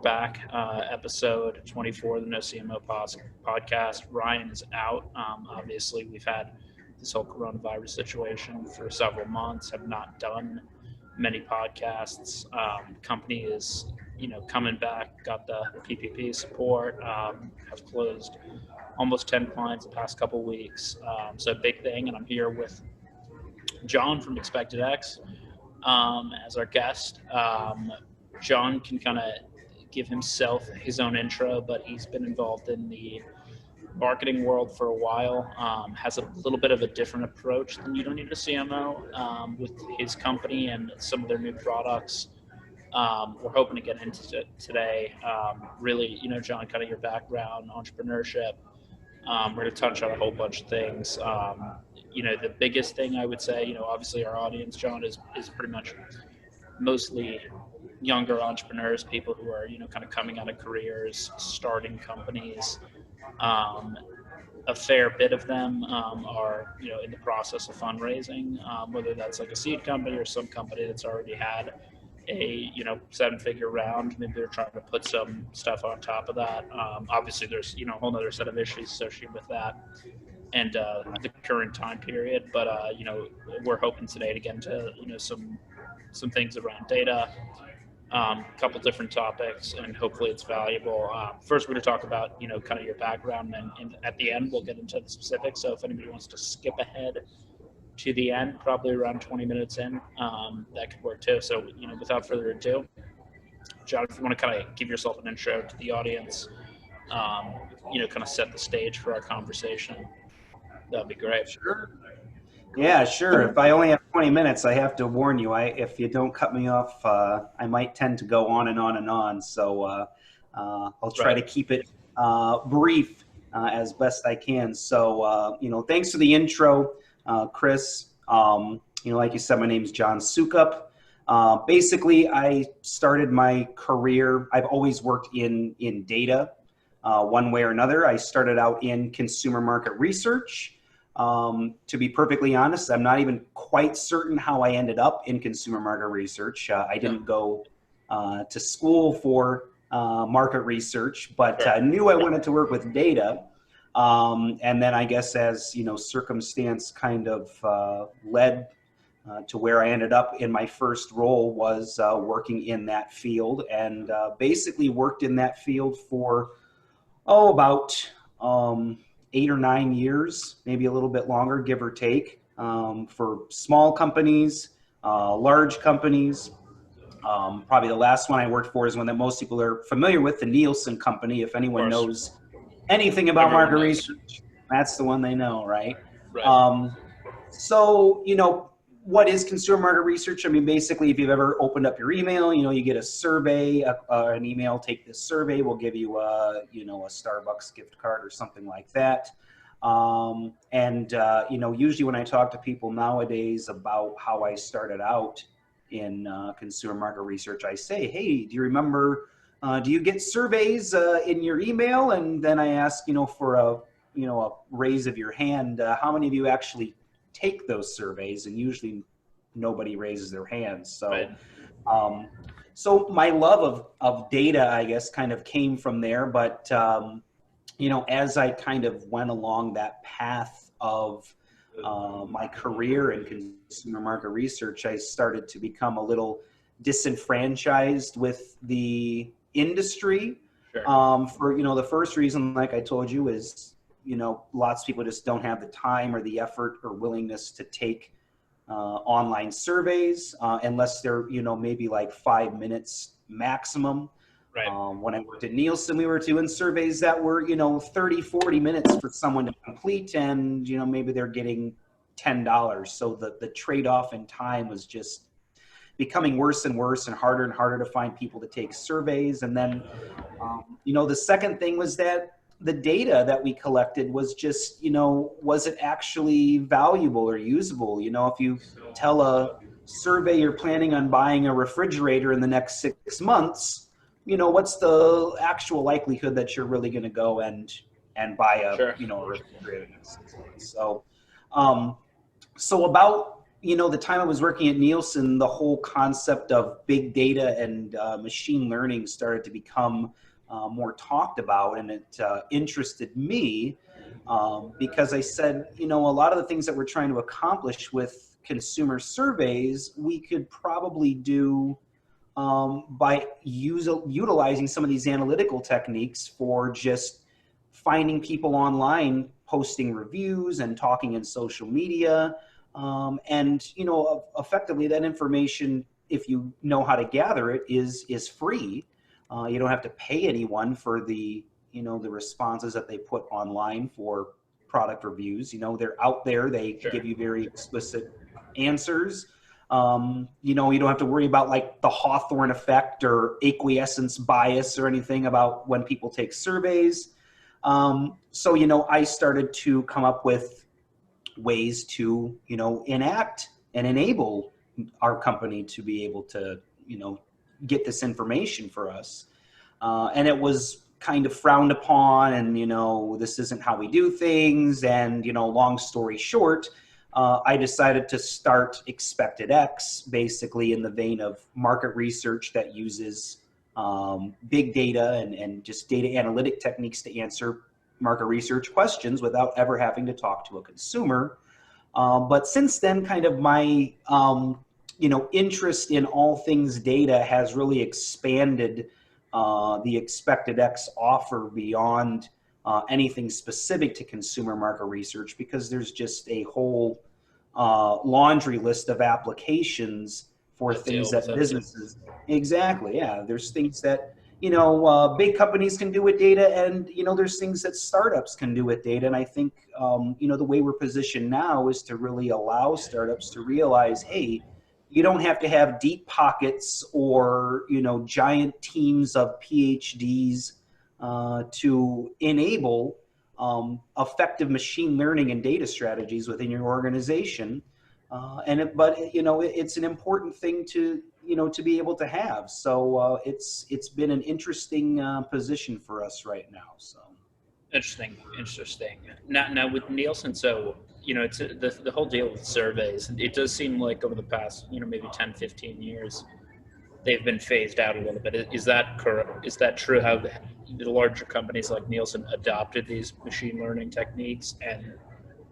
back, episode 24 of the No CMO podcast. Ryan is out. Obviously, we've had this whole coronavirus situation for several months, have not done many podcasts. Company is, coming back, got the PPP support, have closed almost 10 clients the past couple weeks. So a big thing, and I'm here with John from Expected X as our guest. John can kind of give himself his own intro, but he's been involved in the marketing world for a while, has a little bit of a different approach than You Don't Need a CMO with his company and some of their new products. We're hoping to get into it today. Really, John, kind of your background, entrepreneurship. We're going to touch on a whole bunch of things. The biggest thing I would say, obviously our audience, John, is pretty much mostly younger entrepreneurs, people who are, kind of coming out of careers, starting companies. A fair bit of them are, in the process of fundraising, whether that's like a seed company or some company that's already had a, 7-figure round. Maybe they're trying to put some stuff on top of that. Obviously there's, a whole other set of issues associated with that and the current time period. But, we're hoping today to get into, some things around data, a couple different topics, and hopefully it's valuable. First, we're going to talk about, kind of your background, and at the end, we'll get into the specifics. So if anybody wants to skip ahead to the end, probably around 20 minutes in, that could work too. So, without further ado, John, if you want to kind of give yourself an intro to the audience, kind of set the stage for our conversation, that'd be great. Sure. Yeah, sure. If I only have 20 minutes, I have to warn you, if you don't cut me off, I might tend to go on and on and on. So I'll try to keep it brief as best I can. So, thanks for the intro, Chris. Like you said, my name's John Sukup. Basically, I started my career, I've always worked in data one way or another. I started out in consumer market research. To be perfectly honest, I'm not even quite certain how I ended up in consumer market research. I didn't go to school for market research, but I knew I wanted to work with data. And then I guess as, circumstance kind of led to where I ended up in my first role was working in that field, and basically worked in that field for, about 8 or 9 years, maybe a little bit longer, give or take, for small companies, large companies. Probably the last one I worked for is one that most people are familiar with, the Nielsen company. If anyone knows anything about market research, that's the one they know, right? So, what is consumer market research? I mean, basically, if you've ever opened up your email, you get a survey, an email, take this survey, we'll give you a Starbucks gift card or something like that. Usually when I talk to people nowadays about how I started out in consumer market research, I say, hey, do you remember, do you get surveys in your email? And then I ask, for a raise of your hand, how many of you actually take those surveys? And usually nobody raises their hands. So, so my love of data, I guess, kind of came from there. But, as I kind of went along that path of my career in consumer market research, I started to become a little disenfranchised with the industry. For, the first reason, like I told you, is lots of people just don't have the time or the effort or willingness to take online surveys unless they're, maybe like 5 minutes maximum. When I worked at Nielsen, we were doing surveys that were, 30, 40 minutes for someone to complete, and, maybe they're getting $10. So the trade-off in time was just becoming worse and worse and harder to find people to take surveys. And then, the second thing was that the data that we collected was just, was it actually valuable or usable? If you tell a survey you're planning on buying a refrigerator in the next 6 months, what's the actual likelihood that you're really going to go and buy a, a refrigerator in the next 6 months? So, so about the time I was working at Nielsen, the whole concept of big data and machine learning started to become more talked about, and it interested me because I said, a lot of the things that we're trying to accomplish with consumer surveys, we could probably do by utilizing some of these analytical techniques for just finding people online, posting reviews and talking in social media. And, effectively that information, if you know how to gather it, is free. You don't have to pay anyone for the responses that they put online for product reviews. They're out there, they Sure. give you very explicit answers. You don't have to worry about like the Hawthorne effect or acquiescence bias or anything about when people take surveys. So, I started to come up with ways to, enact and enable our company to be able to, get this information for us. And it was kind of frowned upon, and, this isn't how we do things. And, long story short, I decided to start Expected X, basically in the vein of market research that uses big data and just data analytic techniques to answer market research questions without ever having to talk to a consumer. But since then, kind of my interest in all things data has really expanded the Expected X offer beyond anything specific to consumer market research, because there's just a whole laundry list of applications for things that businesses. Exactly, yeah. There's things that big companies can do with data, and there's things that startups can do with data. And I think the way we're positioned now is to really allow startups to realize, hey, you don't have to have deep pockets or giant teams of PhDs to enable effective machine learning and data strategies within your organization. But it's an important thing to be able to have. So it's been an interesting position for us right now. So Interesting. Now with Nielsen, so it's the whole deal with surveys. It does seem like over the past maybe 10, 15 years, they've been phased out a little bit. Is that correct? Is that true? How the larger companies like Nielsen adopted these machine learning techniques and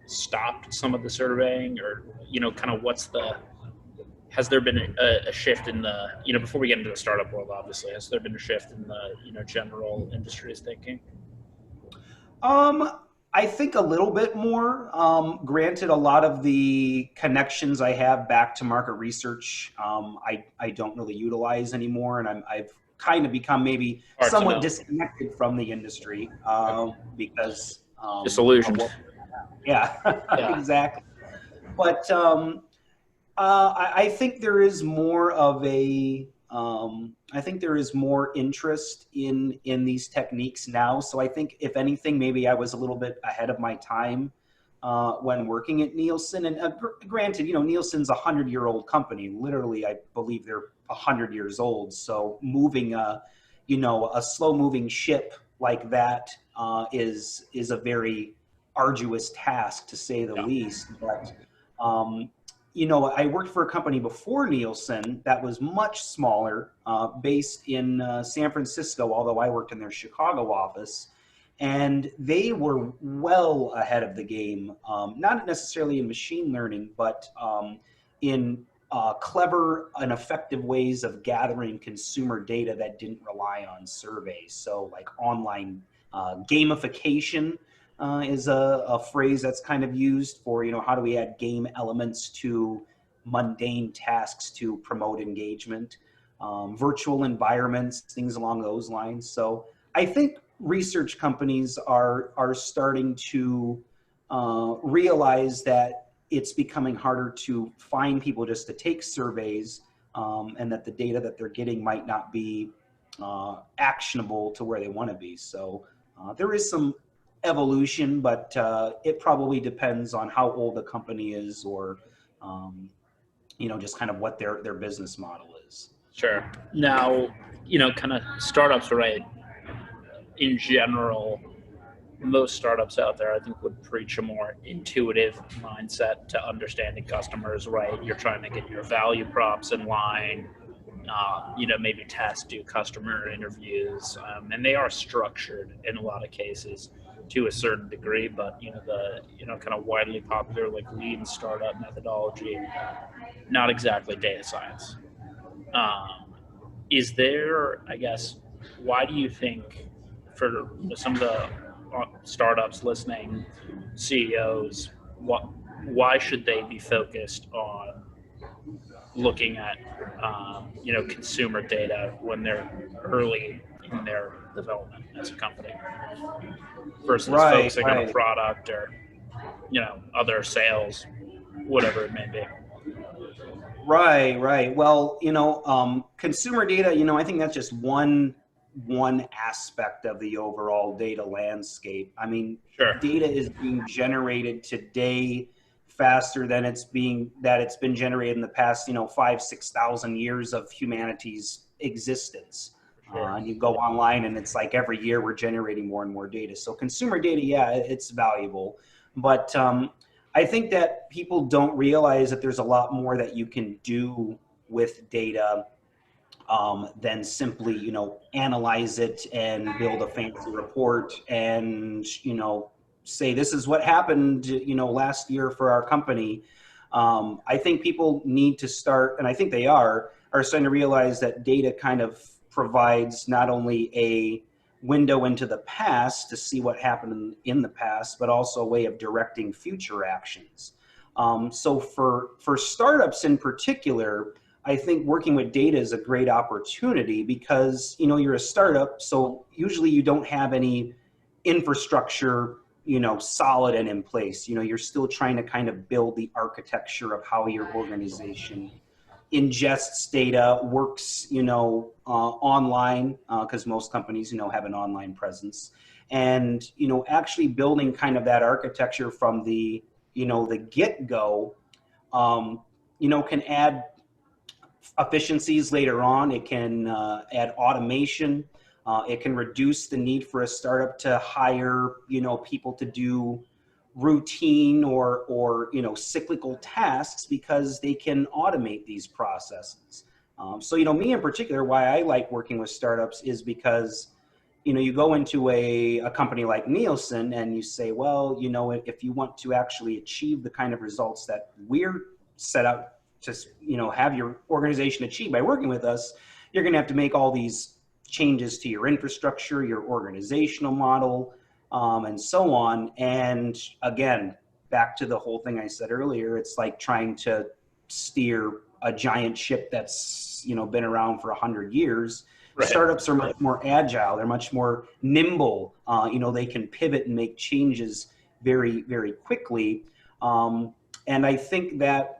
stopped some of the surveying, or kind of has there been a shift in the before we get into the startup world, obviously, has there been a shift in the general industry's thinking? I think a little bit more. Granted, a lot of the connections I have back to market research, I don't really utilize anymore, and I've kind of become maybe somewhat disconnected from the industry because disillusioned. Yeah, exactly. But I think there is more of a I think there is more interest in these techniques now. So I think, if anything, maybe I was a little bit ahead of my time when working at Nielsen. And granted, Nielsen's a 100-year-old company. Literally, I believe they're 100 years old. So moving a slow-moving ship like that is a very arduous task, to say the least. But I worked for a company before Nielsen that was much smaller, based in San Francisco, although I worked in their Chicago office. And they were well ahead of the game, not necessarily in machine learning, but in clever and effective ways of gathering consumer data that didn't rely on surveys. So like online gamification is a phrase that's kind of used for, how do we add game elements to mundane tasks to promote engagement, virtual environments, things along those lines. So I think research companies are starting to realize that it's becoming harder to find people just to take surveys, and that the data that they're getting might not be actionable to where they want to be. So there is some evolution, but it probably depends on how old the company is, or just kind of what their business model is. Sure. Now, kind of startups, right? In general, most startups out there, I think, would preach a more intuitive mindset to understanding customers, right? You're trying to get your value props in line, maybe do customer interviews, and they are structured in a lot of cases to a certain degree, but the kind of widely popular like lean startup methodology, not exactly data science. Um, is there, I guess, why do you think for some of the startups listening, CEOs, why should they be focused on looking at consumer data when they're early in their development as a company versus Right, focusing on a right. product or other sales, whatever it may be? Right, right. Well, consumer data, I think that's just one aspect of the overall data landscape. I mean, Sure. data is being generated today faster than it's been generated in the past, 5,000 to 6,000 years of humanity's existence. Sure. And you go online and it's like every year we're generating more and more data. So consumer data, yeah, it's valuable, but I think that people don't realize that there's a lot more that you can do with data than simply, analyze it and build a fancy report and, say this is what happened, last year for our company. I think people need to start, and I think they are starting to realize that data kind of provides not only a window into the past to see what happened in the past, but also a way of directing future actions. So for startups in particular, I think working with data is a great opportunity because you're a startup, so usually you don't have any infrastructure solid and in place. You're still trying to kind of build the architecture of how your organization ingests data, works, online, because most companies, have an online presence, and actually building kind of that architecture from the get-go, can add efficiencies later on. It can add automation. It can reduce the need for a startup to hire, people to do routine or cyclical tasks because they can automate these processes. So me in particular, why I like working with startups is because you go into a company like Nielsen and you say, well, if you want to actually achieve the kind of results that we're set out to have your organization achieve by working with us, you're going to have to make all these changes to your infrastructure, your organizational model, and so on. And again, back to the whole thing I said earlier, it's like trying to steer a giant ship that's been around for 100 years. Right. Startups are much more agile. They're much more nimble. They can pivot and make changes very, very quickly. And I think that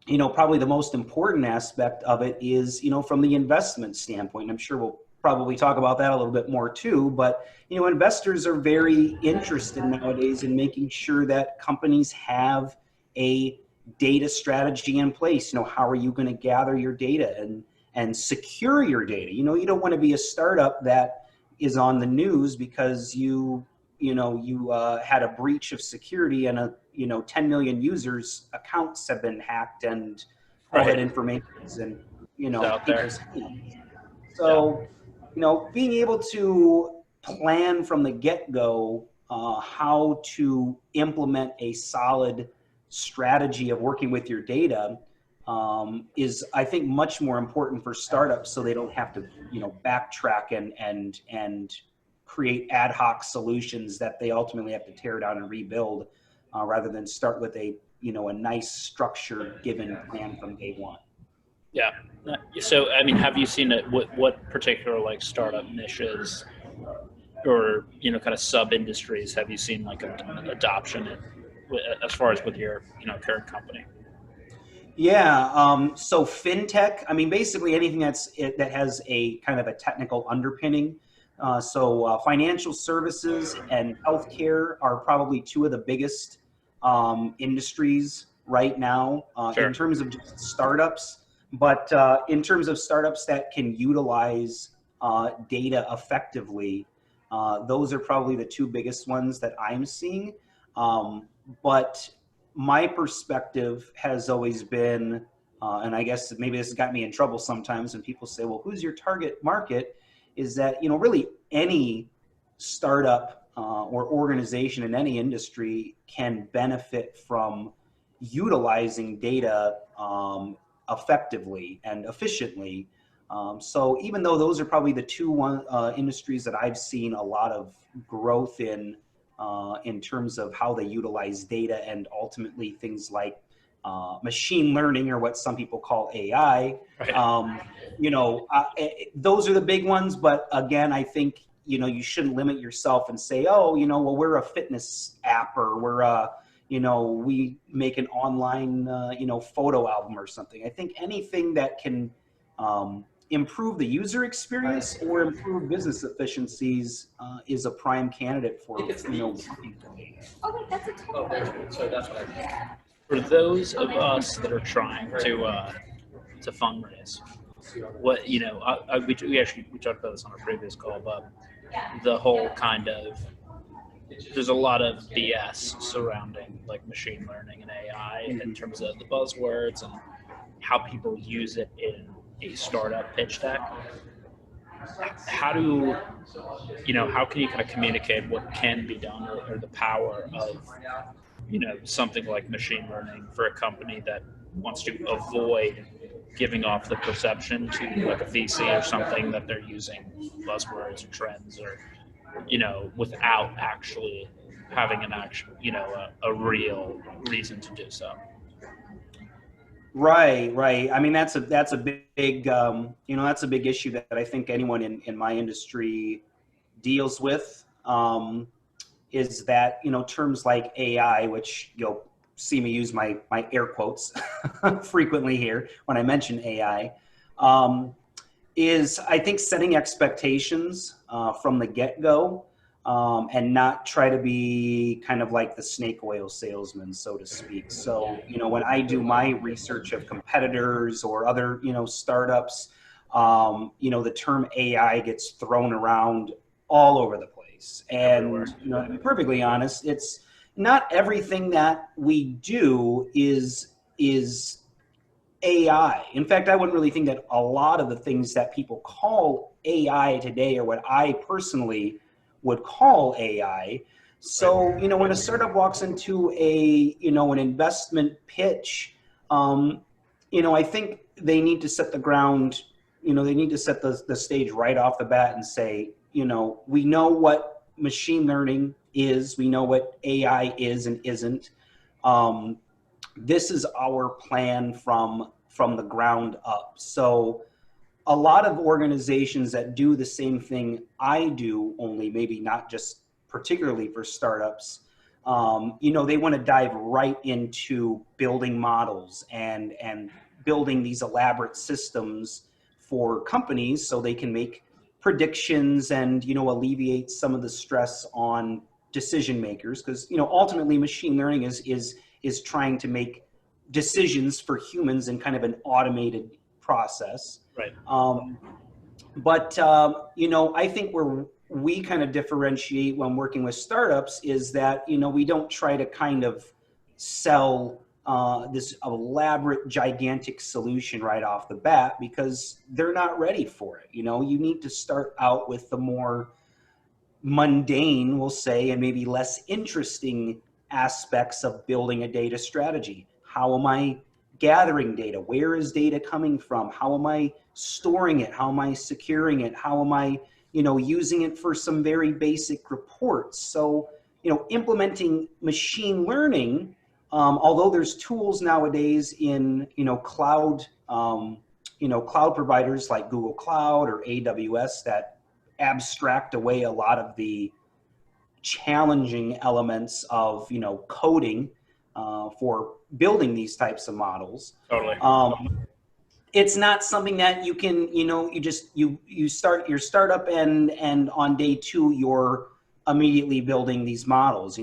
probably the most important aspect of it is, from the investment standpoint, and I'm sure we'll probably talk about that a little bit more too, but, investors are very interested nowadays in making sure that companies have a data strategy in place. How are you going to gather your data and secure your data? You don't want to be a startup that is on the news because you had a breach of security and 10 million users accounts have been hacked and all that information is in people's hands. So being able to plan from the get-go how to implement a solid strategy of working with your data is, I think, much more important for startups, so they don't have to backtrack and create ad hoc solutions that they ultimately have to tear down and rebuild, rather than start with a nice structured given plan from day one. Yeah. So, I mean, have you seen it? What particular like startup niches or kind of sub industries have you seen like adoption as far as with your current company? Yeah. So fintech. I mean, basically anything that has a kind of a technical underpinning. So financial services and healthcare are probably two of the biggest industries right now in terms of just startups. But in terms of startups that can utilize data effectively, Those are probably the two biggest ones that I'm seeing. But my perspective has always been, and I guess maybe this has got me in trouble sometimes when people say, well, who's your target market? Is that, really any startup or organization in any industry can benefit from utilizing data effectively and efficiently. So even though those are probably the two industries that I've seen a lot of growth in terms of how they utilize data and ultimately things like machine learning, or what some people call AI, Right. those are the big ones. But again, I think, you shouldn't limit yourself and say, oh, well, we're a fitness app, or we're we make an online, photo album or something. I think anything that can improve the user experience or improve business efficiencies is a prime candidate for, working with data. Oh wait, that's a Oh, typo. so that's what for those of us that are trying to fundraise, what we talked about this on our previous call, but the whole kind of there's a lot of BS surrounding like machine learning and AI in terms of the buzzwords and how people use it in a startup pitch deck. How do how can you kind of communicate what can be done, or the power of something like machine learning for a company that wants to avoid giving off the perception to like a VC or something that they're using buzzwords or trends, or without actually having an actual a real reason to do so. Right. I mean, that's a big that's a big issue that I think anyone in my industry deals with. Is that terms like AI, which you'll see me use my air quotes frequently here when I mention AI, is I think setting expectations from the get-go, and not try to be kind of like the snake oil salesman, so to speak. So when I do my research of competitors or other startups, the term AI gets thrown around all over the place. And to be perfectly honest, it's not everything that we do is AI. In fact, I wouldn't really think that a lot of the things that people call AI today are what I personally would call AI. So, when a startup walks into an investment pitch, I think they need to set the ground, they need to set the stage right off the bat and say, we know what machine learning is, we know what AI is and isn't. This is our plan from the ground up. So a lot of organizations that do the same thing I do, only maybe not just particularly for startups, they want to dive right into building models and building these elaborate systems for companies so they can make predictions and alleviate some of the stress on decision makers, because ultimately machine learning is trying to make decisions for humans in kind of an automated process. Right. But I think where we kind of differentiate when working with startups is that we don't try to kind of sell this elaborate, gigantic solution right off the bat, because they're not ready for it. You need to start out with the more mundane, we'll say, and maybe less interesting aspects of building a data strategy. How am I gathering data? Where is data coming from? How am I storing it? How am I securing it? How am I, using it for some very basic reports? So, implementing machine learning, although there's tools nowadays in, cloud, cloud providers like Google Cloud or AWS that abstract away a lot of the challenging elements of coding for building these types of models. Totally. It's not something that you can you start your startup and on day 2 you're immediately building these models,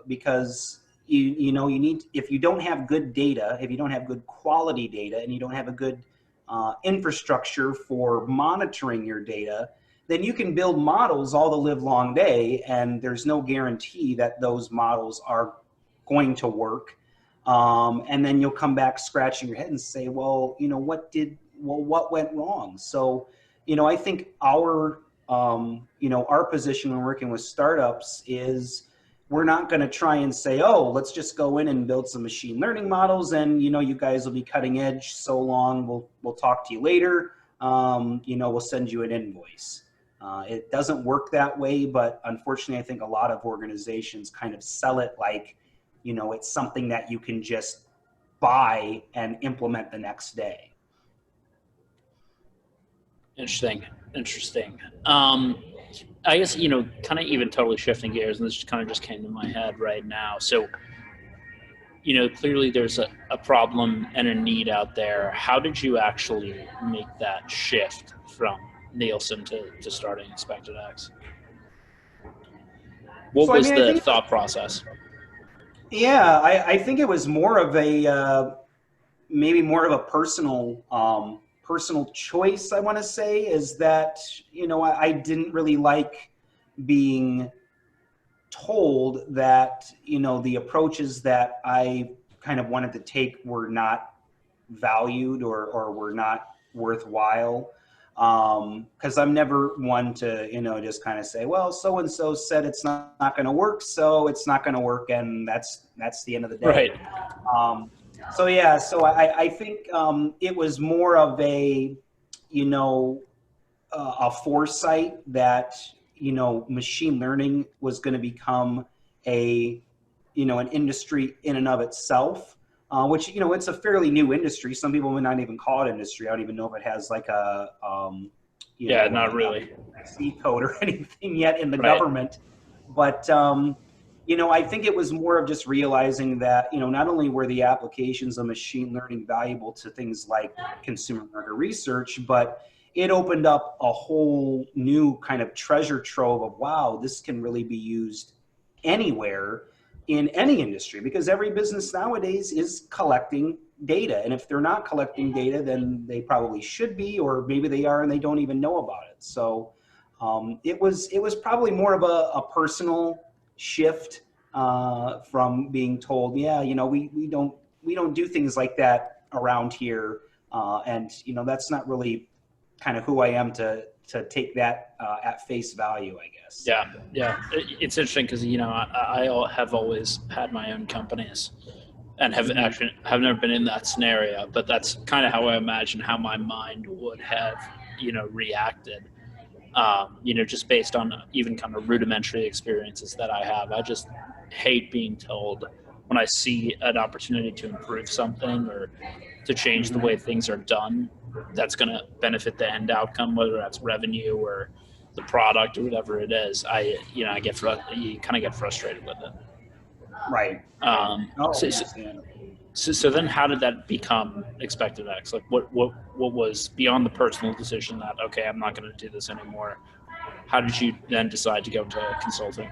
because you need, if you don't have good data, if you don't have good quality data, and you don't have a good infrastructure for monitoring your data, then you can build models all the live long day, and there's no guarantee that those models are going to work. And then you'll come back scratching your head and say, well, what went wrong? So, I think our position when working with startups is we're not going to try and say, oh, let's just go in and build some machine learning models, and you guys will be cutting edge so long. We'll talk to you later. We'll send you an invoice. It doesn't work that way, but unfortunately, I think a lot of organizations kind of sell it like, it's something that you can just buy and implement the next day. Interesting. I guess, kind of even totally shifting gears, and this kind of just came to my head right now. So, clearly there's a problem and a need out there. How did you actually make that shift from Nielsen to starting Expected X? What was the thought process? Yeah, I think it was more of maybe more of a personal choice. I want to say is that, I didn't really like being told that, the approaches that I kind of wanted to take were not valued or were not worthwhile. Because I'm never one to, just kind of say, well, so-and-so said it's not going to work, so it's not going to work, and that's the end of the day. Right. So I think it was more of a foresight that, machine learning was going to become an industry in and of itself. Which, it's a fairly new industry. Some people would not even call it industry. I don't even know if it has like a, not really C code or anything yet in the government. But, I think it was more of just realizing that, not only were the applications of machine learning valuable to things like consumer market research, but it opened up a whole new kind of treasure trove of, wow, this can really be used anywhere in any industry, because every business nowadays is collecting data. And if they're not collecting data, then they probably should be, or maybe they are and they don't even know about it. So it was probably more of a personal shift from being told, yeah, we don't do things like that around here. And that's not really kind of who I am to take that at face value, I guess. Yeah. It's interesting because, I have always had my own companies and have never been in that scenario, but that's kind of how I imagine how my mind would have, reacted, just based on even kind of rudimentary experiences that I have. I just hate being told when I see an opportunity to improve something or to change the way things are done that's going to benefit the end outcome, whether that's revenue or the product or whatever it is. You kind of get frustrated with it. Right. So then how did that become Expected X? Like what was beyond the personal decision that, okay, I'm not going to do this anymore? How did you then decide to go into consulting?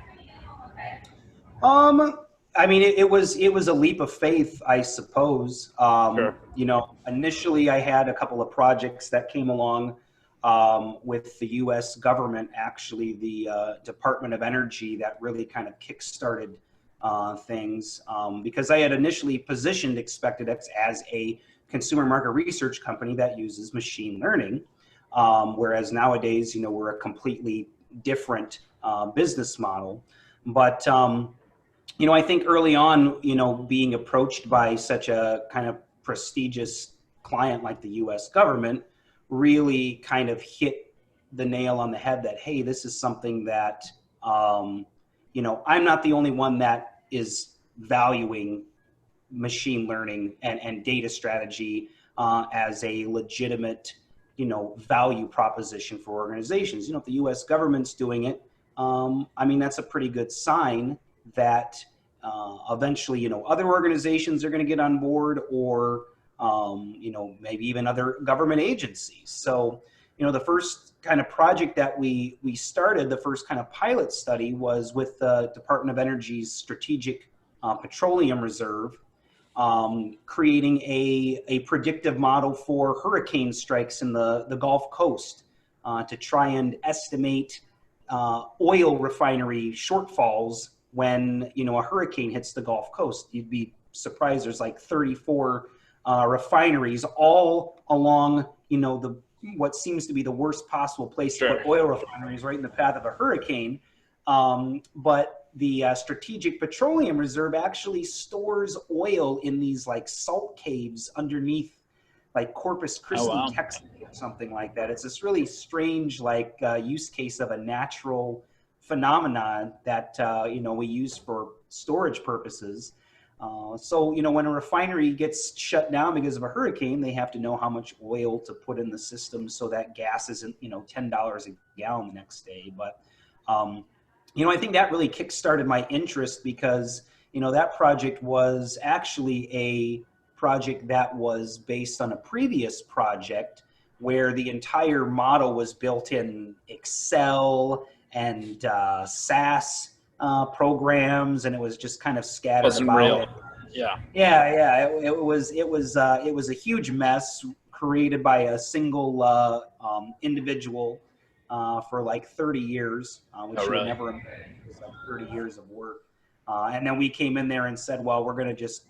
I mean, it was a leap of faith, I suppose. Sure. Initially I had a couple of projects that came along with the U.S. government, actually the Department of Energy, that really kind of kickstarted things because I had initially positioned Expected X as a consumer market research company that uses machine learning, whereas nowadays, we're a completely different business model. But I think early on, being approached by such a kind of prestigious client like the U.S. government really kind of hit the nail on the head that, hey, this is something that, I'm not the only one that is valuing machine learning and data strategy as a legitimate, value proposition for organizations. If the U.S. government's doing it, that's a pretty good sign that eventually, other organizations are going to get on board, or, maybe even other government agencies. So, the first kind of project that we started, the first kind of pilot study, was with the Department of Energy's Strategic Petroleum Reserve, creating a predictive model for hurricane strikes in the Gulf Coast to try and estimate oil refinery shortfalls when, a hurricane hits the Gulf Coast. You'd be surprised. There's like 34 refineries all along, what seems to be the worst possible place to put oil refineries, right in the path of a hurricane. But the Strategic Petroleum Reserve actually stores oil in these like salt caves underneath like Corpus Christi, Texas, or something like that. It's this really strange use case of a natural phenomenon that we use for storage purposes. So when a refinery gets shut down because of a hurricane, they have to know how much oil to put in the system so that gas isn't $10 a gallon the next day. But I think that really kickstarted my interest because that project was actually a project that was based on a previous project where the entire model was built in Excel and SAS programs, and it was just kind of scattered Wasn't about. Real. Yeah. It was a huge mess created by a single individual for like 30 years, which you would never imagine. It was like 30 years of work. And then we came in there and said, well, we're going to just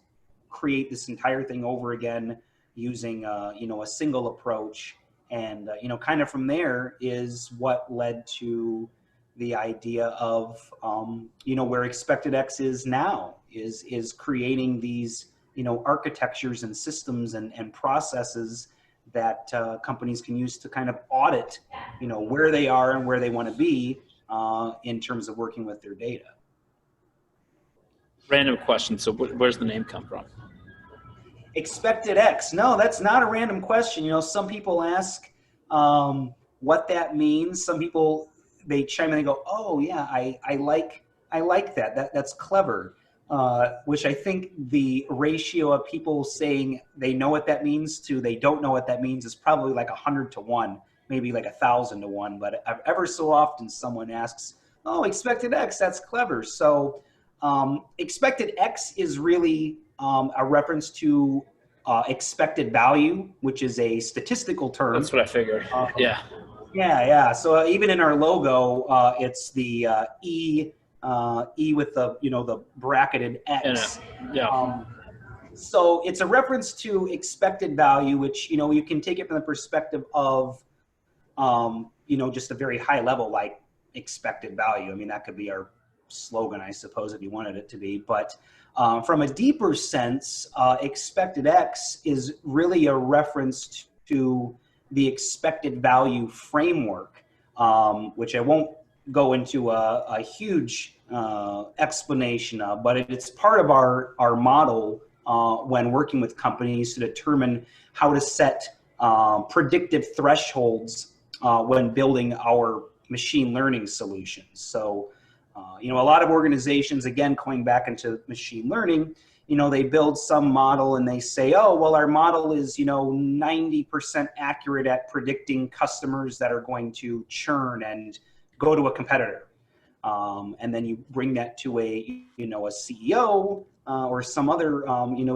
create this entire thing over again using a single approach. And kind of from there is what led to the idea of where ExpectedX is now, is creating these architectures and systems and processes that companies can use to kind of audit where they are and where they want to be in terms of working with their data. Random question. So where's the name come from? ExpectedX. No, that's not a random question. Some people ask what that means. Some people, they chime in and go, oh yeah, I like that. That's clever. Which I think the ratio of people saying they know what that means to they don't know what that means is probably like 100 to 1, maybe like 1,000 to 1. But ever so often someone asks, oh, ExpectedX, that's clever. So ExpectedX is really a reference to expected value, which is a statistical term. That's what I figured. Yeah. So even in our logo, it's the E with the the bracketed X. So it's a reference to expected value, which you can take it from the perspective of just a very high level, like expected value. I mean, that could be our slogan, I suppose, if you wanted it to be. But from a deeper sense, ExpectedX is really a reference to the expected value framework, which I won't go into a huge explanation of, but it's part of our model when working with companies to determine how to set predictive thresholds when building our machine learning solutions. So, a lot of organizations, again, going back into machine learning, they build some model and they say, oh, well, our model is, 90% accurate at predicting customers that are going to churn and go to a competitor. And then you bring that to a CEO or some other,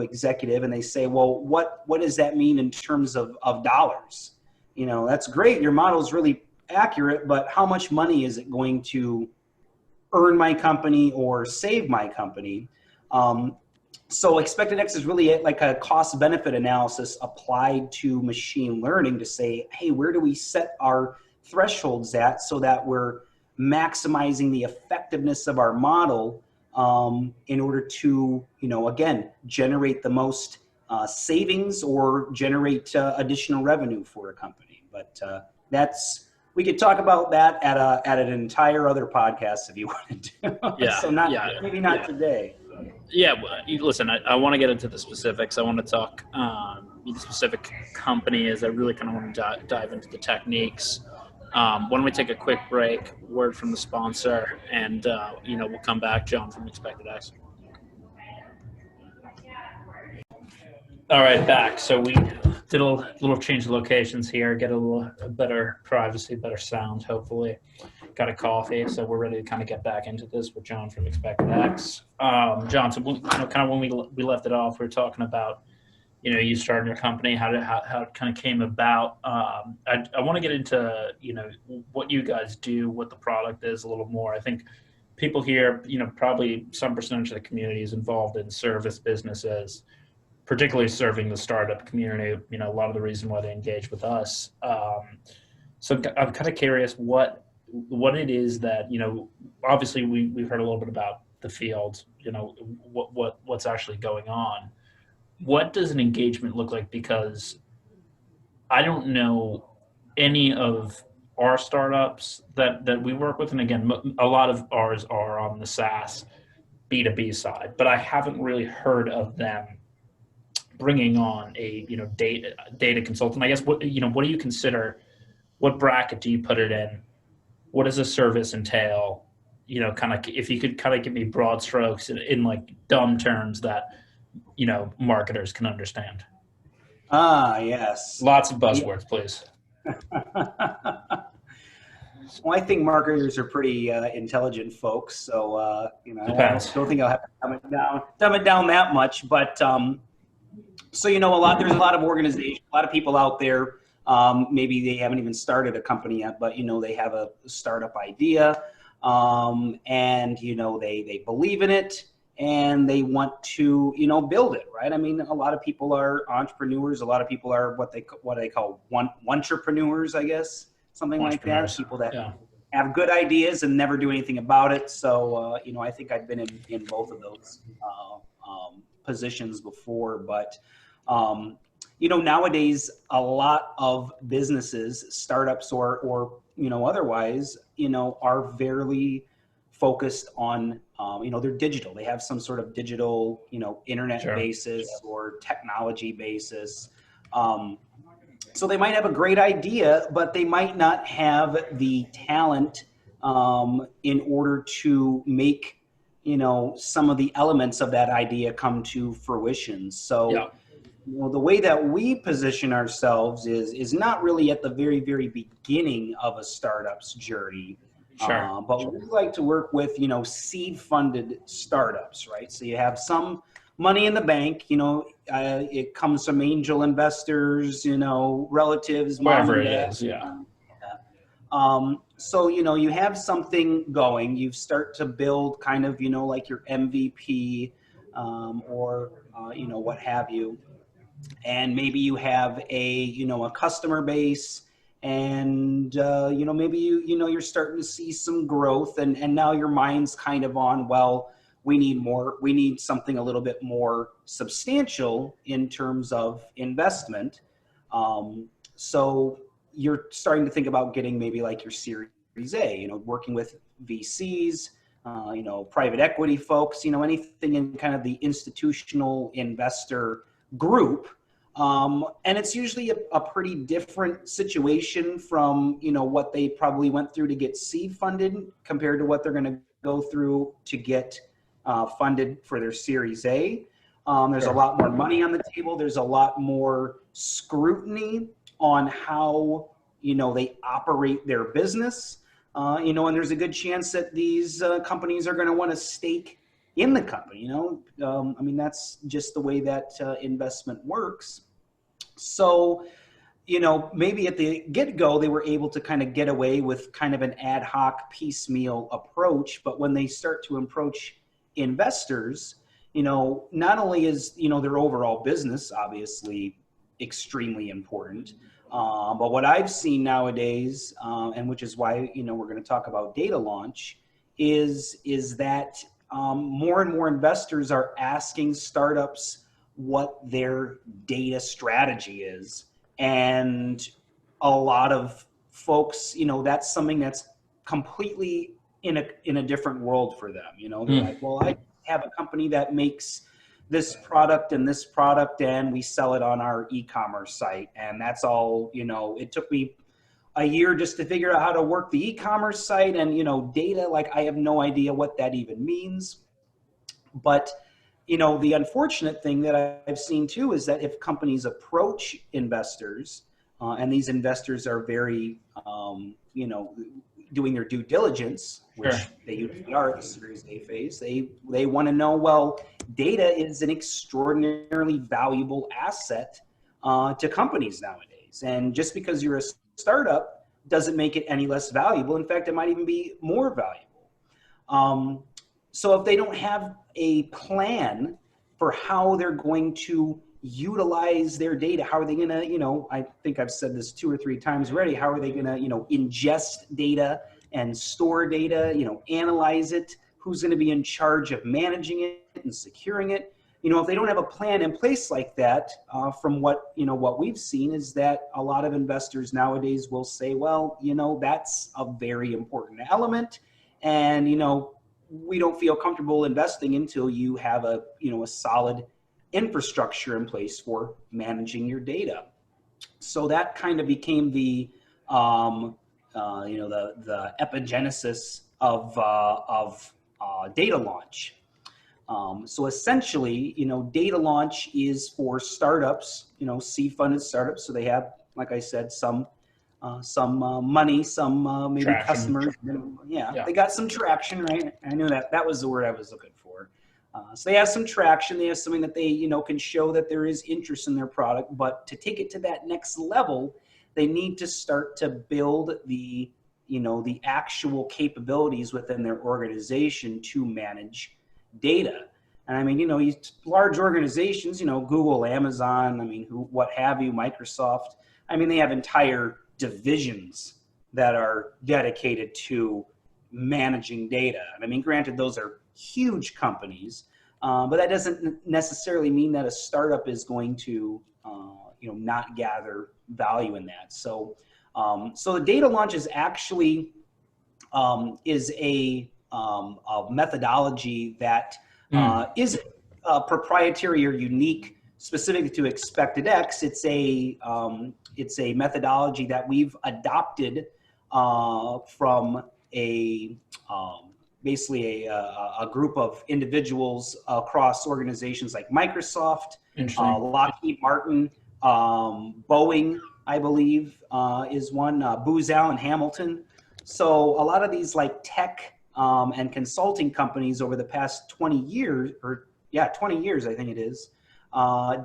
executive, and they say, well, what does that mean in terms of dollars? That's great. Your model is really accurate, but how much money is it going to earn my company or save my company? So ExpectedX is really like a cost benefit analysis applied to machine learning to say, hey, where do we set our thresholds at so that we're maximizing the effectiveness of our model in order to, again, generate the most savings or generate additional revenue for a company. But we could talk about that at an entire other podcast if you wanted to. Yeah. So maybe not today. Yeah, listen, I want to get into the specifics. I want to talk the specific company as I really kind of want to dive into the techniques. Why don't we take a quick break, word from the sponsor, and we'll come back, John from ExpectedX. All right, back. So we did a little change of locations here, get a little better privacy, better sound, hopefully. Got a coffee, so we're ready to kind of get back into this with John from ExpectedX. John, so kind of when we left it off, we were talking about you started your company, how it kind of came about. I want to get into, what you guys do, what the product is a little more. I think people here, probably some percentage of the community is involved in service businesses, particularly serving the startup community, a lot of the reason why they engage with us. So I'm kind of curious what it is that, obviously we've heard a little bit about the field, what's actually going on. What does an engagement look like? Because I don't know any of our startups that we work with. And again, a lot of ours are on the SaaS B2B side, but I haven't really heard of them bringing on a, data consultant. I guess what do you consider, what bracket do you put it in? What does a service entail? Kind of, if you could kind of give me broad strokes in like dumb terms that, marketers can understand. Yes. Lots of buzzwords, please. Well, I think marketers are pretty intelligent folks, so I don't think I'll have to dumb it down that much. But so there's a lot of organizations, a lot of people out there. Maybe they haven't even started a company yet, but they have a startup idea, and they believe in it, and they want to build it, right? I mean, a lot of people are entrepreneurs. A lot of people are what they call entrepreneurs, I guess, something like that. People that have good ideas and never do anything about it. So I think I've been in both of those positions before, but nowadays a lot of businesses, startups or otherwise, are very focused on they're digital. They have some sort of digital internet basis or technology basis. So they might have a great idea, but they might not have the talent in order to make some of the elements of that idea come to fruition. So the way that we position ourselves is not really at the very, very beginning of a startup's journey. But we like to work with, seed funded startups, right? So you have some money in the bank, it comes from angel investors, relatives, whatever it is. So, you have something going, you start to build kind of, like your MVP, or, what have you. And maybe you have a customer base, and maybe you're starting to see some growth, and now your mind's kind of on, well, we need something a little bit more substantial in terms of investment. So you're starting to think about getting maybe like your Series A, working with VCs, private equity folks, anything in kind of the institutional investor group. And it's usually a pretty different situation from, what they probably went through to get seed funded compared to what they're going to go through to get funded for their Series A. There's a lot more money on the table. There's a lot more scrutiny on how, they operate their business. And there's a good chance that these companies are going to want to stake in the company. I mean, that's just the way that investment works. So, maybe at the get-go, they were able to kind of get away with kind of an ad hoc piecemeal approach. But when they start to approach investors, not only is, their overall business obviously extremely important, but what I've seen nowadays, and which is why, we're going to talk about data launch, is that more and more investors are asking startups what their data strategy is. And a lot of folks, that's something that's completely in a different world for them. They're like, well, I have a company that makes this product, and we sell it on our e-commerce site. And that's all, it took me a year just to figure out how to work the e-commerce site, and, data, like I have no idea what that even means. But, the unfortunate thing that I've seen too is that if companies approach investors, and these investors are very, doing their due diligence, which Sure. they usually are at the Series A phase, they want to know, well, data is an extraordinarily valuable asset to companies nowadays. And just because you're a startup doesn't make it any less valuable. In fact, it might even be more valuable. So if they don't have a plan for how they're going to utilize their data, how are they going to, I think I've said this 2 or 3 times already, how are they going to, ingest data and store data, analyze it, who's going to be in charge of managing it and securing it? If they don't have a plan in place like that, from what we've seen is that a lot of investors nowadays will say, well, that's a very important element, and we don't feel comfortable investing until you have a solid infrastructure in place for managing your data. So that kind of became the the epigenesis of data launch. So essentially, data launch is for startups, seed-funded startups. So they have, like I said, some money, some maybe Traction. customers. Yeah. They got some traction, right? I knew that was the word I was looking for. So they have some traction. They have something that they, can show that there is interest in their product. But to take it to that next level, they need to start to build the actual capabilities within their organization to manage data. And I mean, these large organizations, Google, Amazon, what have you, Microsoft, they have entire divisions that are dedicated to managing data. Granted, those are huge companies, but that doesn't necessarily mean that a startup is going to, not gather value in that. So, so the data launch is actually is a methodology that is proprietary or unique, specific to Expected X. It's a methodology that we've adopted from basically a group of individuals across organizations like Microsoft, Lockheed Martin, Boeing, I believe, is one, Booz Allen Hamilton. So a lot of these like tech and consulting companies over the past 20 years, 20 years, I think it is,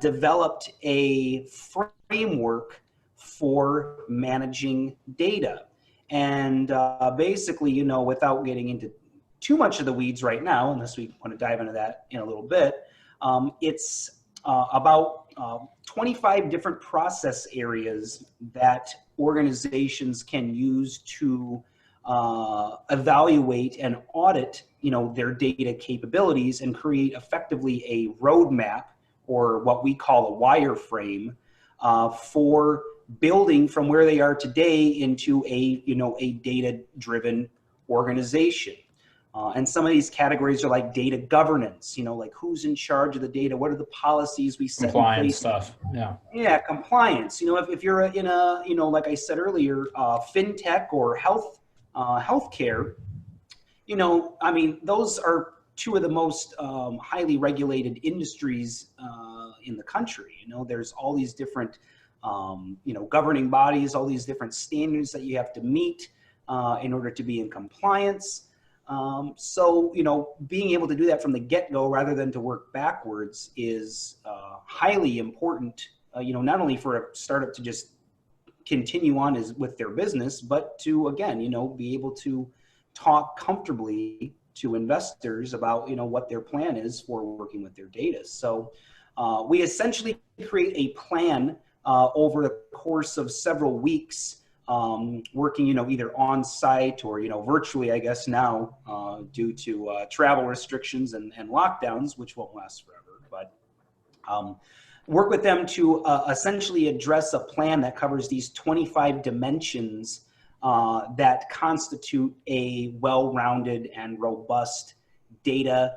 developed a framework for managing data. And basically, without getting into too much of the weeds right now, unless we want to dive into that in a little bit, it's about 25 different process areas that organizations can use to evaluate and audit, their data capabilities and create effectively a roadmap, or what we call a wireframe, for building from where they are today into a data-driven organization. And some of these categories are like data governance, like who's in charge of the data, what are the policies we set in place. Compliance stuff, yeah. Yeah, compliance. If you're in a, like I said earlier, fintech or healthcare, those are two of the most highly regulated industries in the country. There's all these different, governing bodies, all these different standards that you have to meet in order to be in compliance. So, being able to do that from the get-go rather than to work backwards is highly important, not only for a startup to just continue on with their business, but to, again, be able to talk comfortably to investors about, what their plan is for working with their data. So we essentially create a plan over the course of several weeks, working, either on site or, virtually, I guess now, due to travel restrictions and lockdowns, which won't last forever, but work with them to essentially address a plan that covers these 25 dimensions that constitute a well-rounded and robust data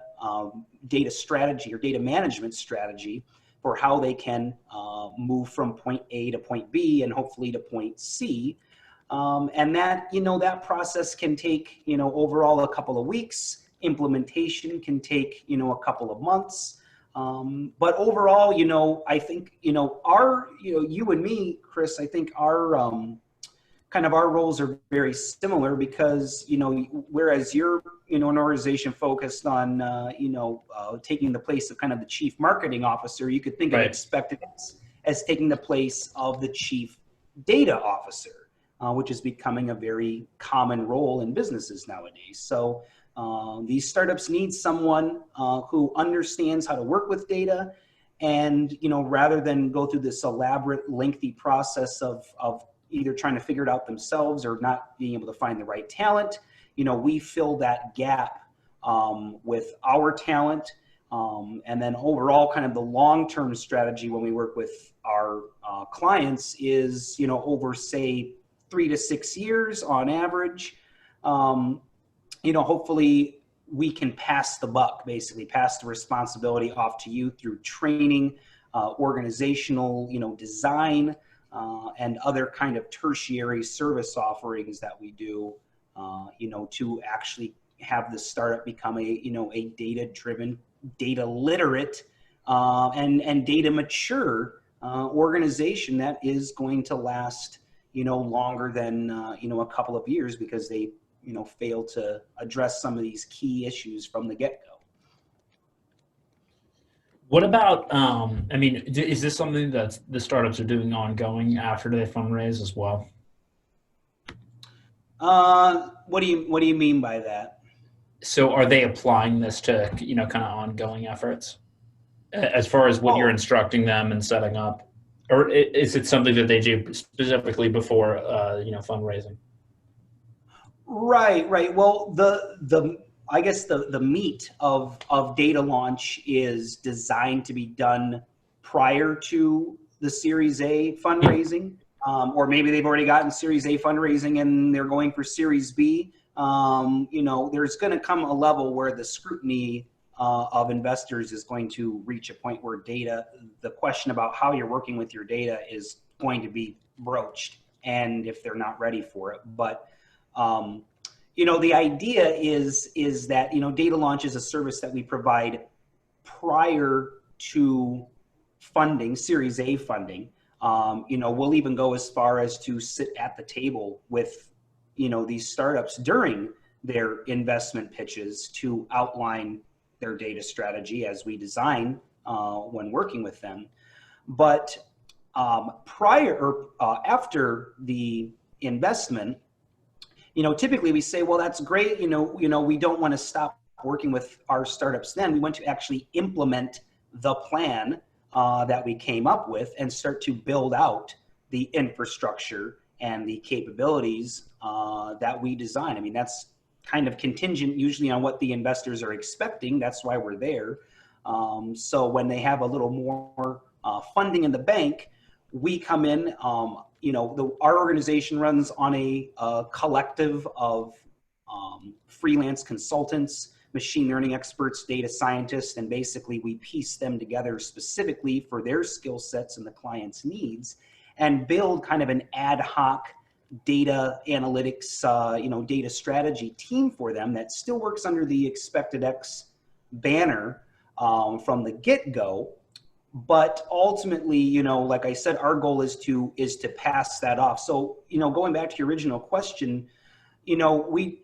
strategy or data management strategy for how they can move from point A to point B and hopefully to point C. And that, that process can take, overall a couple of weeks. Implementation can take, a couple of months. But overall, I think, you and me, Chris, I think our kind of our roles are very similar because, whereas you're, an organization focused on, taking the place of kind of the chief marketing officer, you could think of Expected as taking the place of the chief data officer, which is becoming a very common role in businesses nowadays. So these startups need someone who understands how to work with data, and, rather than go through this elaborate, lengthy process of either trying to figure it out themselves or not being able to find the right talent, we fill that gap with our talent. And then overall, kind of the long-term strategy when we work with our clients is, over, say, 3 to 6 years on average, hopefully we can pass the buck, basically pass the responsibility off to you through training, organizational, design, and other kind of tertiary service offerings that we do, to actually have the startup become a data-driven, data literate, and data mature organization that is going to last, longer than, a couple of years, because they, fail to address some of these key issues from the get-go. What about, is this something that the startups are doing ongoing after they fundraise as well? What do you mean by that? So are they applying this to, kind of ongoing efforts as far as what you're instructing them and setting up? Or is it something that they do specifically before, fundraising? Right. Well, I guess the meat of data launch is designed to be done prior to the Series A fundraising, or maybe they've already gotten Series A fundraising and they're going for Series B. There's going to come a level where the scrutiny of investors is going to reach a point where the question about how you're working with your data is going to be broached, and if they're not ready for it. But the idea is that, data launch is a service that we provide prior to funding, Series A funding. We'll even go as far as to sit at the table with, these startups during their investment pitches to outline their data strategy as we design when working with them. But after the investment, typically we say, well, that's great. We don't want to stop working with our startups then. We want to actually implement the plan that we came up with and start to build out the infrastructure and the capabilities that we design. That's kind of contingent usually on what the investors are expecting. That's why we're there. So when they have a little more funding in the bank, we come in. Our organization runs on a collective of freelance consultants, machine learning experts, data scientists, and basically we piece them together specifically for their skill sets and the client's needs, and build kind of an ad hoc data analytics, data strategy team for them that still works under the Expected X banner from the get-go. But ultimately, like I said, our goal is to pass that off. So, going back to your original question, we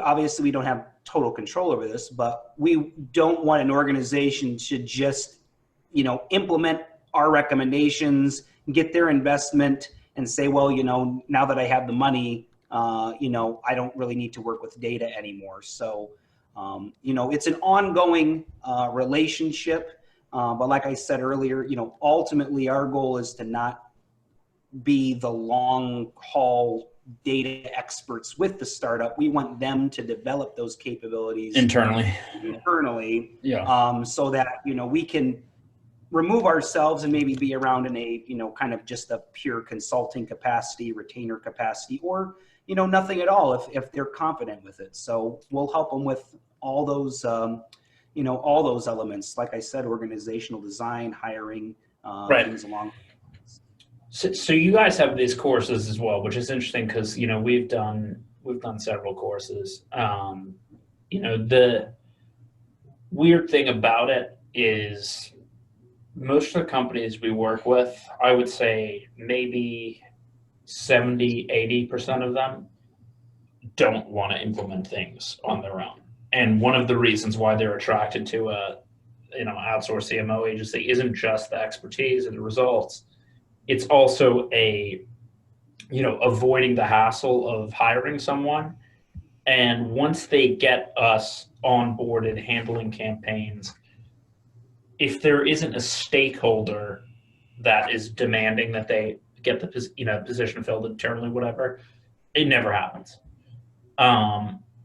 obviously don't have total control over this, but we don't want an organization to just, implement our recommendations, get their investment, and say, well, now that I have the money, I don't really need to work with data anymore. So, it's an ongoing relationship. But like I said earlier, ultimately our goal is to not be the long haul data experts with the startup. We want them to develop those capabilities internally, so that, we can remove ourselves and maybe be around in a, kind of just a pure consulting capacity, retainer capacity, or, nothing at all if they're confident with it. So we'll help them with all those, all those elements, like I said, organizational design, hiring, things along. So you guys have these courses as well, which is interesting because, we've done several courses. The weird thing about it is most of the companies we work with, I would say maybe 70, 80% of them don't want to implement things on their own. And one of the reasons why they're attracted to a outsourced CMO agency isn't just the expertise and the results. It's also avoiding the hassle of hiring someone. And once they get us onboarded handling campaigns, if there isn't a stakeholder that is demanding that they get the position filled internally, whatever, it never happens.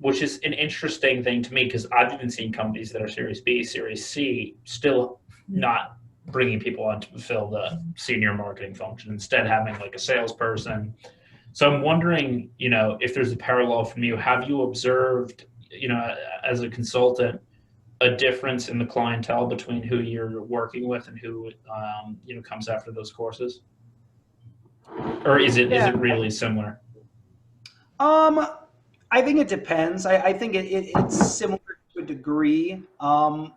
Which is an interesting thing to me, because I've even seen companies that are Series B, Series C, still not bringing people on to fulfill the senior marketing function, instead having like a salesperson. So I'm wondering, if there's a parallel from you. Have you observed, as a consultant, a difference in the clientele between who you're working with and who, comes after those courses? Or is it really similar? I think it depends. I think it's similar to a degree. The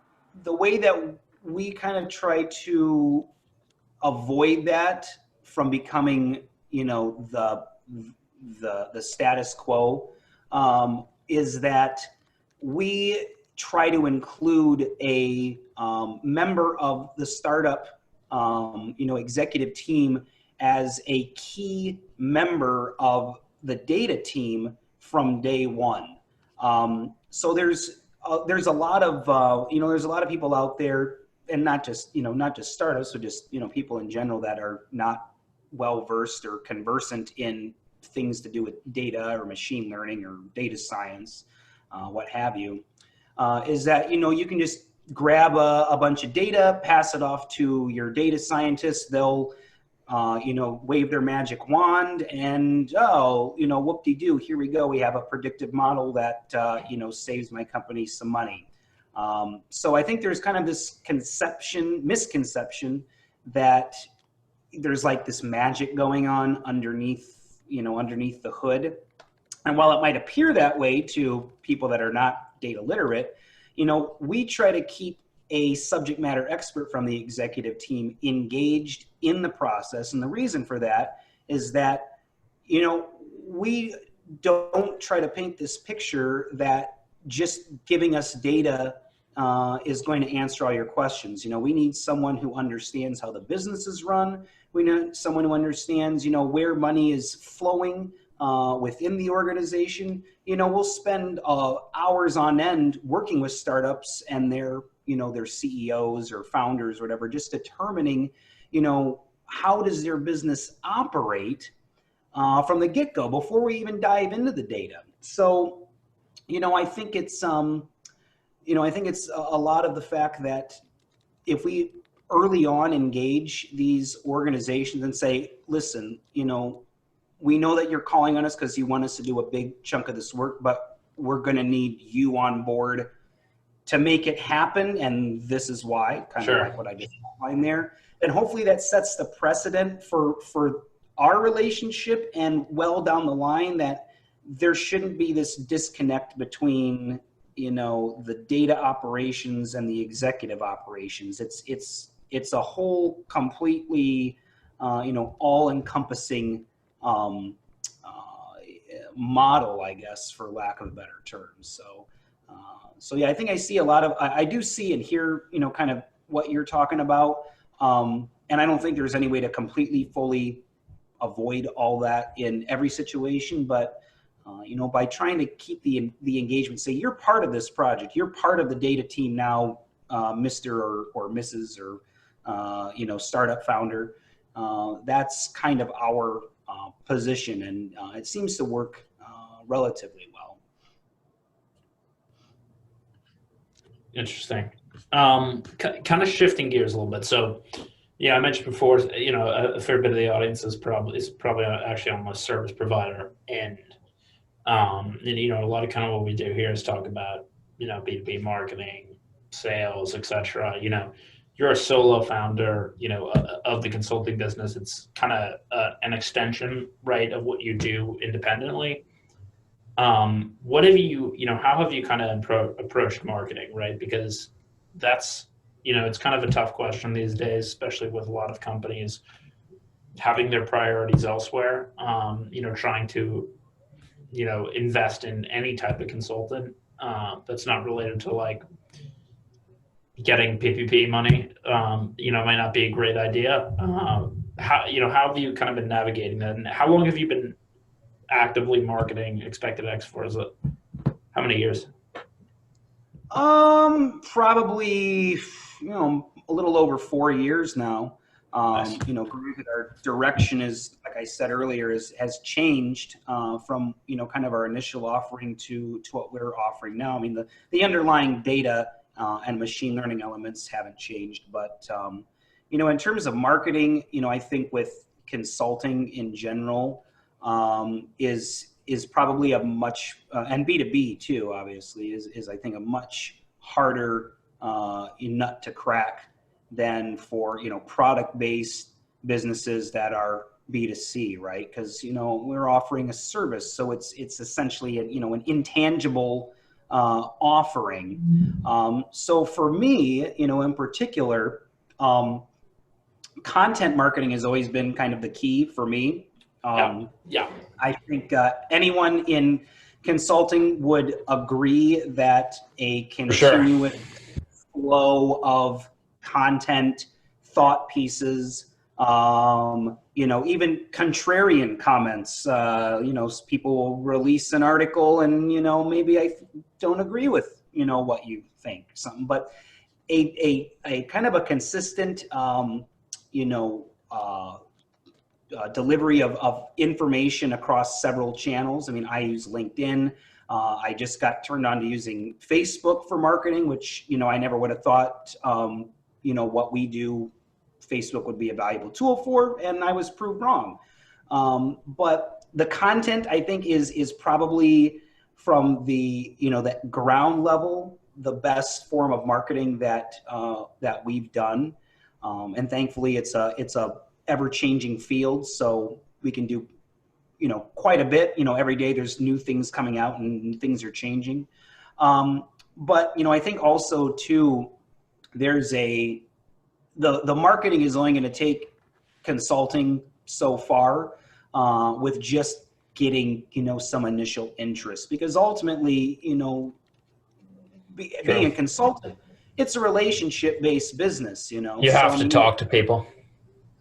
way that we kind of try to avoid that from becoming, the status quo, is that we try to include a member of the startup, executive team as a key member of the data team from day one. So there's a lot of there's a lot of people out there, and not just startups, but just people in general that are not well versed or conversant in things to do with data or machine learning or data science, what have you. Is that you can just grab a bunch of data, pass it off to your data scientists. They'll wave their magic wand, and whoop-de-doo, here we go. We have a predictive model that saves my company some money. So I think there's kind of this misconception that there's like this magic going on underneath the hood. And while it might appear that way to people that are not data literate, we try to keep a subject matter expert from the executive team engaged in the process. And the reason for that is that, we don't try to paint this picture that just giving us data is going to answer all your questions. We need someone who understands how the business is run. We need someone who understands, where money is flowing within the organization. We'll spend hours on end working with startups and their CEOs or founders or whatever, just determining, how does their business operate from the get-go before we even dive into the data. So, I think it's a lot of the fact that if we early on engage these organizations and say, listen, we know that you're calling on us because you want us to do a big chunk of this work, but we're going to need you on board to make it happen, and this is why, kind of like what I just outlined there. And hopefully that sets the precedent for our relationship, and well down the line, that there shouldn't be this disconnect between the data operations and the executive operations. It's a whole completely all-encompassing model, I guess, for lack of a better term. So yeah, I think I see a lot of, I do see and hear, kind of what you're talking about. And I don't think there's any way to completely, fully avoid all that in every situation, but by trying to keep the engagement, say you're part of this project, you're part of the data team now, Mr. or Mrs. or, startup founder. That's kind of our position, and it seems to work relatively well. Interesting. Kind of shifting gears a little bit. So, I mentioned before, a fair bit of the audience is probably actually on the service provider end. And, a lot of kind of what we do here is talk about, B2B marketing, sales, etc. You're a solo founder, of the consulting business. It's kind of an extension, right, of what you do independently. What have you, how have you kind of approached marketing, right? Because that's, it's kind of a tough question these days, especially with a lot of companies having their priorities elsewhere, trying to, invest in any type of consultant that's not related to like getting PPP money, might not be a great idea. How have you kind of been navigating that? And how long have you been actively marketing Expected X for? Is it how many years? Probably, a little over 4 years now. Nice. Granted, our direction is, like I said earlier, has changed from, kind of our initial offering to what we're offering now. I mean, the underlying data and machine learning elements haven't changed, but, in terms of marketing, I think with consulting in general, is probably a much and B2B too, obviously, is I think a much harder nut to crack than for product-based businesses that are B2C, right? Because we're offering a service, so it's essentially an intangible offering. So for me, in particular, content marketing has always been kind of the key for me. Yeah. I think anyone in consulting would agree that a continuous flow of content, thought pieces, even contrarian comments. People will release an article and, maybe I don't agree with, what you think, something, but a kind of a consistent, delivery of information across several channels. I mean, I use LinkedIn. I just got turned on to using Facebook for marketing, which, I never would have thought, what we do, Facebook would be a valuable tool for, and I was proved wrong. But the content, I think, is probably from the, that ground level, the best form of marketing that we've done. And thankfully it's a ever-changing field, so we can do quite a bit. Every day there's new things coming out and things are changing. But I think also too, there's the marketing is only going to take consulting so far with just getting some initial interest, because ultimately being a consultant, it's a relationship-based business. You have to talk to people.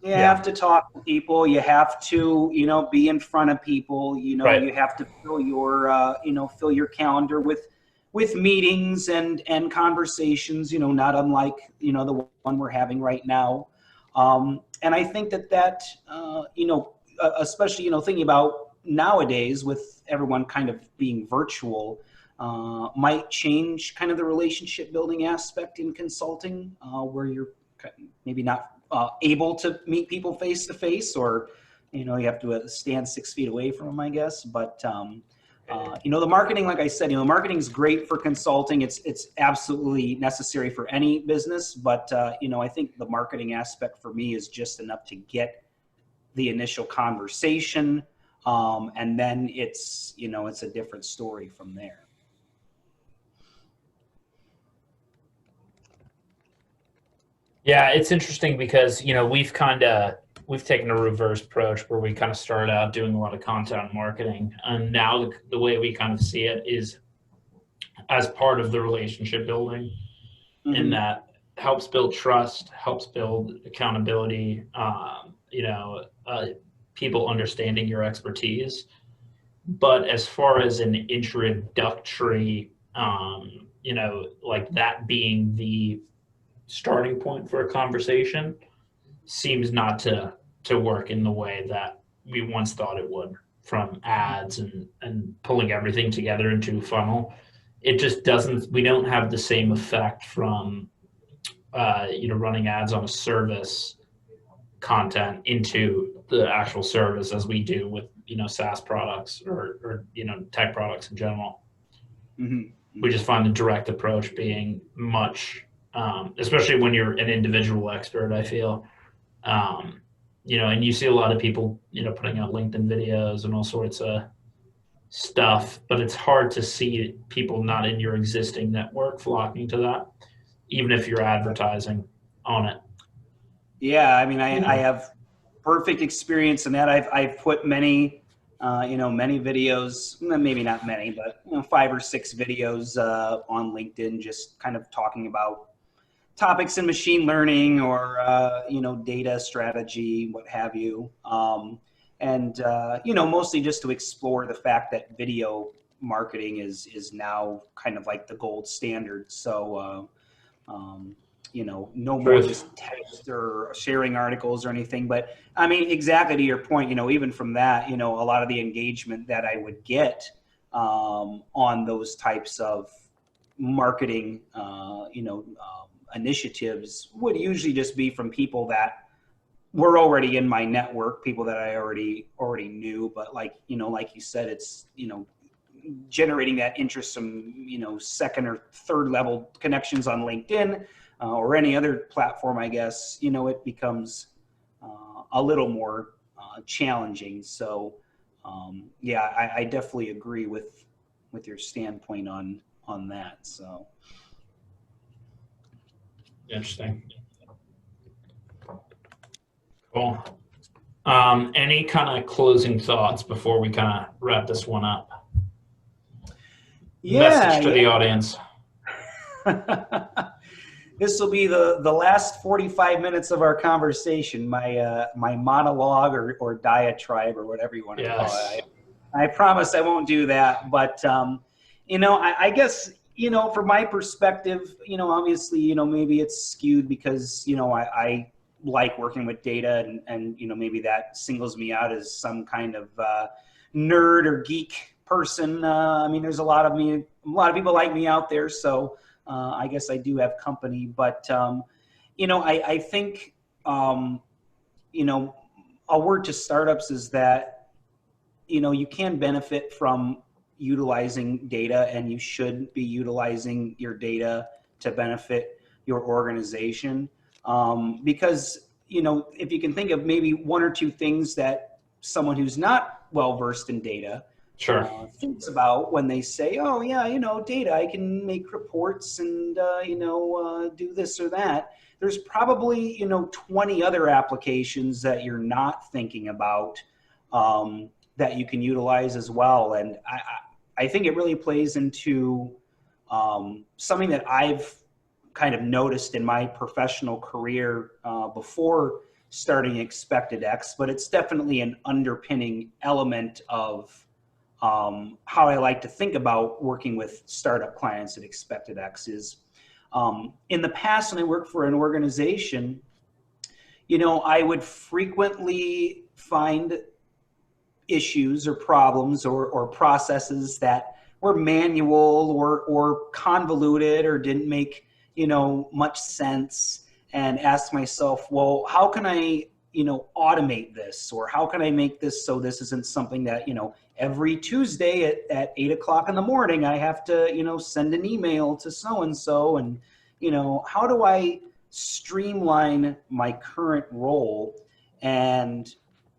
You have to talk to people. You have to, be in front of people. Right. You have to fill your calendar with meetings and conversations. Not unlike the one we're having right now. And I think that especially thinking about nowadays with everyone kind of being virtual, might change kind of the relationship building aspect in consulting, where you're maybe not able to meet people face to face, or you have to stand 6 feet away from them, I guess. But the marketing, like I said, marketing is great for consulting. It's absolutely necessary for any business. But I think the marketing aspect for me is just enough to get the initial conversation, and then it's a different story from there. Yeah, it's interesting because, we've taken a reverse approach where we kind of started out doing a lot of content marketing. And now the way we kind of see it is as part of the relationship building, in that helps build trust, helps build accountability, people understanding your expertise. But as far as an introductory, like that being the starting point for a conversation, seems not to work in the way that we once thought it would, from ads and pulling everything together into a funnel. It just doesn't, we don't have the same effect from, running ads on a service content into the actual service as we do with, SaaS products or tech products in general. We just find the direct approach being much, especially when you're an individual expert, I feel, and you see a lot of people, putting out LinkedIn videos and all sorts of stuff, but it's hard to see people not in your existing network flocking to that, even if you're advertising on it. Yeah, I mean, I have perfect experience in that. I've put many, many videos, maybe not many, but 5 or 6 videos on LinkedIn, just kind of talking about topics in machine learning or data strategy, what have you, mostly just to explore the fact that video marketing is now kind of like the gold standard. So no more just text or sharing articles or anything. But I mean, exactly to your point, even from that, a lot of the engagement that I would get on those types of marketing, initiatives would usually just be from people that were already in my network, people that I already knew. But like you said, it's, generating that interest from, second or third level connections on LinkedIn or any other platform, I guess, it becomes a little more challenging. So I definitely agree with your standpoint on that. So. Interesting. Cool. Any kind of closing thoughts before we kind of wrap this one up? Message to the audience. This will be the last 45 minutes of our conversation, my monologue or diatribe or whatever you want to call it. I promise I won't do that. But, I guess, from my perspective, obviously, maybe it's skewed because, I like working with data and maybe that singles me out as some kind of nerd or geek person. I mean, there's a lot of people like me out there. So I guess I do have company, but I think, a word to startups is that, you can benefit from utilizing data, and you should be utilizing your data to benefit your organization. Because, if you can think of maybe 1 or 2 things that someone who's not well-versed in data thinks about when they say, oh yeah, data, I can make reports and, do this or that. There's probably, 20 other applications that you're not thinking about that you can utilize as well. And I think it really plays into something that I've kind of noticed in my professional career before starting Expected X, but it's definitely an underpinning element of how I like to think about working with startup clients at Expected X is in the past, when I worked for an organization, I would frequently find issues or problems or processes that were manual or convoluted or didn't make much sense, and ask myself, well, how can I automate this, or how can I make this so this isn't something that every Tuesday at 8 o'clock in the morning I have to send an email to so and so, and how do I streamline my current role? And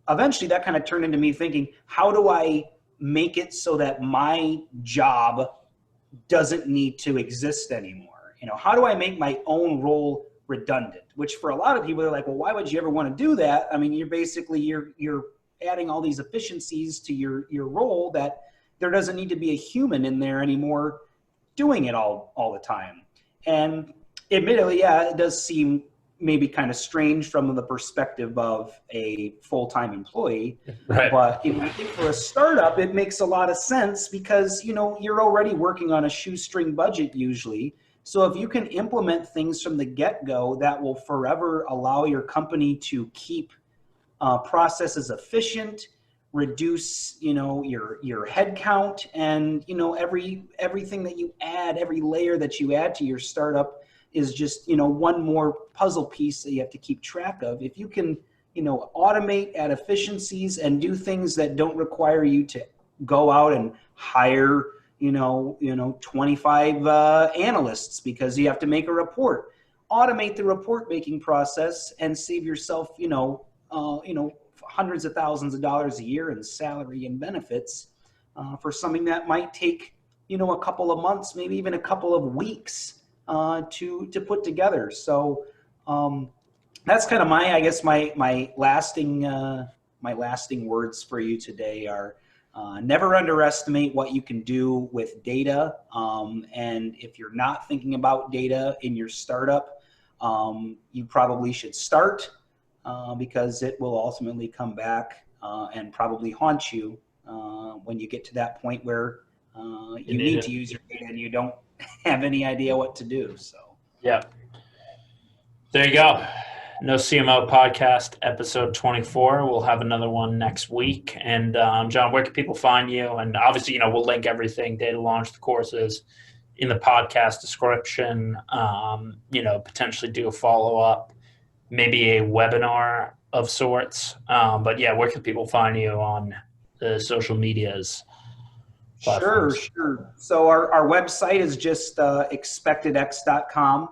eventually that kind of turned into me thinking, how do I make it so that my job doesn't need to exist anymore? How do I make my own role redundant? Which for a lot of people, they're like, well, why would you ever want to do that? I mean, you're adding all these efficiencies to your role that there doesn't need to be a human in there anymore doing it all the time. And admittedly, yeah, it does seem maybe kind of strange from the perspective of a full-time employee. Right. But I think for a startup, it makes a lot of sense because, you're already working on a shoestring budget usually. So if you can implement things from the get-go that will forever allow your company to keep processes efficient, reduce, your head count, and, everything that you add, every layer that you add to your startup is just, one more puzzle piece that you have to keep track of. If you can, automate, add efficiencies, and do things that don't require you to go out and hire, 25 analysts because you have to make a report. Automate the report making process and save yourself, hundreds of thousands of dollars a year in salary and benefits for something that might take, a couple of months, maybe even a couple of weeks to put together. So that's kind of I guess my lasting words for you today are never underestimate what you can do with data. And if you're not thinking about data in your startup, you probably should start because it will ultimately come back and probably haunt you when you get to that point where you need to use your data and you don't have any idea what to do. So, yeah. There you go. No CMO podcast, episode 24. We'll have another one next week. And John, where can people find you? And obviously, we'll link everything, data launch, the courses in the podcast description. Potentially do a follow-up, maybe a webinar of sorts. But yeah, where can people find you on the social medias? Sure. So our website is just expectedx.com.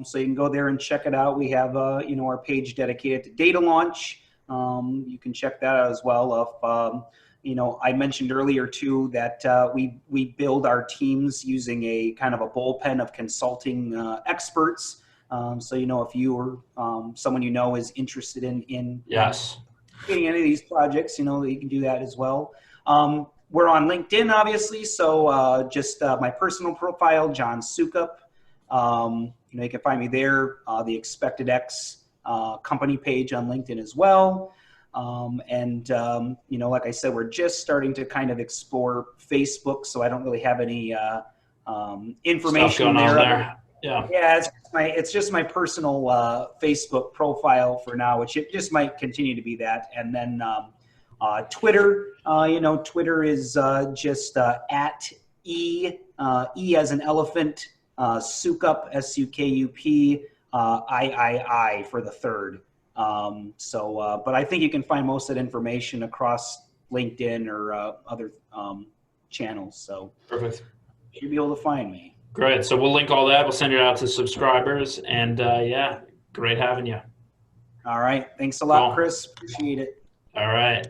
So you can go there and check it out. We have, our page dedicated to data launch. You can check that out as well. I mentioned earlier too that we build our teams using a kind of a bullpen of consulting experts. So if you or someone is interested in yes, getting any of these projects, you can do that as well. We're on LinkedIn, obviously. So just my personal profile, John Sukup. You can find me there, the Expected X company page on LinkedIn as well. Like I said, we're just starting to kind of explore Facebook, so I don't really have any information there. Yeah, it's just my personal Facebook profile for now, which it just might continue to be that. And then Twitter, Twitter is just at E as an elephant, Sukup, Sukup, III for the third. But I think you can find most of that information across LinkedIn or other channels. So perfect. You'll be able to find me. Great. So we'll link all that. We'll send it out to subscribers. And great having you. All right. Thanks a lot, Chris. Appreciate it. All right.